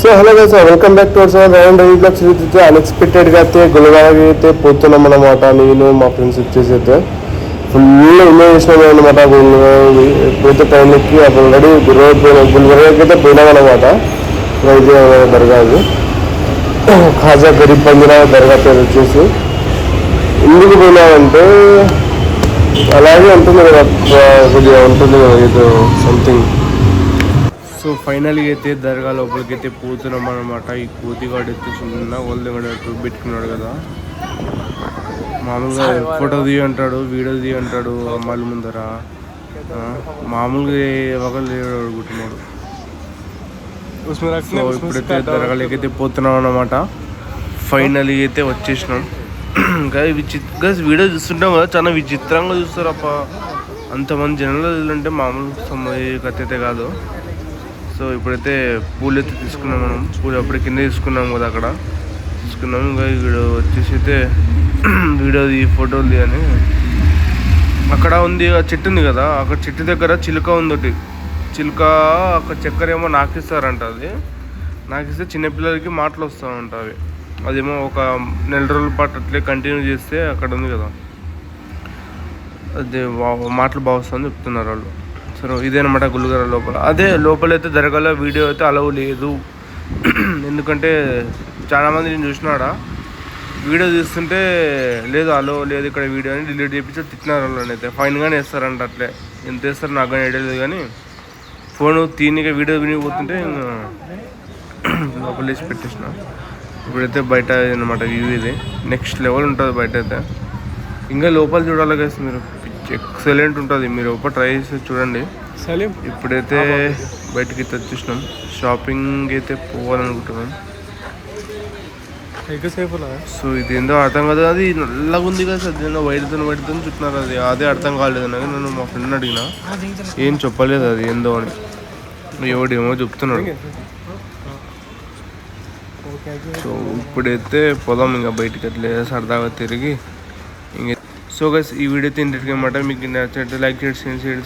So hello guys, welcome back to our channel. Round blogs అయితే అన్ఎక్స్పెక్టెడ్గా అయితే గుల్బర్గా అయితే పోతున్నాం అనమాట. నేను మా ఫ్రెండ్స్ వచ్చేసి అయితే ఫుల్ ఎంజాయ్ చేసినాం అనమాట. ఎప్పుడైతే ట్రైన్కి అప్పుడు రెడీ రోడ్ గుల్బర్గాకి అయితే పోయినాం అనమాట. అయితే దర్గా అది ఖాజా గరీబ్ బంజరా దర్గా పేరు వచ్చేసి. ఎందుకు పోయినామంటే అలాగే ఉంటుంది కదా, కొద్దిగా ఉంటుంది కదా ఏదో సంథింగ్. సో ఫైనల్గా అయితే దర్గా లోపలికి అయితే పోతున్నాం అనమాట. ఈ కోతిగాడు అయితే చిన్న వాళ్ళ పెట్టుకున్నాడు కదా, మామూలుగా ఫోటో తీయంటాడు, వీడియో తీయంటాడు అమ్మాయిల ముందర. మామూలుగా ఒకరు లేడుకుంటున్నాడు. సో ఇప్పుడైతే దర్గాలోకి అయితే పోతున్నాం అనమాట. ఫైనల్గా అయితే వచ్చేసినాం. ఇంకా వీడియో చూస్తుంటాం కదా, చాలా విచిత్రంగా చూస్తారు అప్ప. అంతమంది జనాలు అంటే మామూలు కథ అయితే కాదు. సో ఇప్పుడైతే పూలు అయితే తీసుకున్నాం మనం. పూలు అప్పుడే కింద తీసుకున్నాం కదా, అక్కడ తీసుకున్నాం. ఇంకా వీడు వచ్చేసి అయితే వీడియోది ఫోటోది అని అక్కడ ఉంది. ఆ చెట్టు ఉంది కదా, అక్కడ చెట్టు దగ్గర చిలుక ఉంది ఒకటి. చిలుక అక్కడ చక్కెర ఏమో నాకిస్తారంట. అది నాకిస్తే చిన్నపిల్లలకి మాటలు వస్తూ ఉంటాయి. అదేమో ఒక నెల రోజుల పాటు అట్లే కంటిన్యూ చేస్తే అక్కడ ఉంది కదా, అదే మాటలు బాగా వస్తుందని చెప్తున్నారు వాళ్ళు. సో ఇదేనమాట గుల్బర్గా లోపల. అదే లోపలైతే దర్గాలో వీడియో అయితే అలవ్ లేదు. ఎందుకంటే చాలామంది నేను చూసినాడా వీడియో తీస్తుంటే లేదు అలో లేదు ఇక్కడ వీడియో అని డిలీట్ చేయించి తిట్టినారు వాళ్ళని. అయితే ఫైన్ కానీ వేస్తారంట. అట్లే ఎంత వేస్తారు నాకు కానీ ఐడియా లేదు, కానీ ఫోన్ తీనిగా వీడియో వినిగిపోతుంటే లోపల వేసి పెట్టేసిన. ఇప్పుడైతే బయట అనమాట వ్యూ ఇది. నెక్స్ట్ లెవెల్ ఉంటుంది బయట అయితే. ఇంకా లోపల చూడాలి కదా మీరు, ఎక్సలెంట్ ఉంటుంది. మీరు ఒక ట్రై చేసి చూడండి. ఇప్పుడైతే బయటకి అయితే వచ్చేసినాం. షాపింగ్ అయితే పోవాలనుకుంటున్నాం. సో ఇది ఏందో అర్థం కాదు. అది నల్లగా ఉంది కదా, అది వైట్తో చుట్టినారు. అదే అర్థం కాలేదు నాకు. నేను మా ఫ్రెండ్ అడిగిన, ఏం చెప్పలేదు అది ఏందో అని. ఎవడేమో చెప్తున్నాడు. సో ఇప్పుడైతే పోదాం ఇంకా బయటికి అట్లే సరదాగా తిరిగి. సో గైస్, ఈ వీడియో అయితే ఇంటికి అనమాట. మీకు నచ్చినట్టు లైక్ చేయండి, షేర్ చేయండి.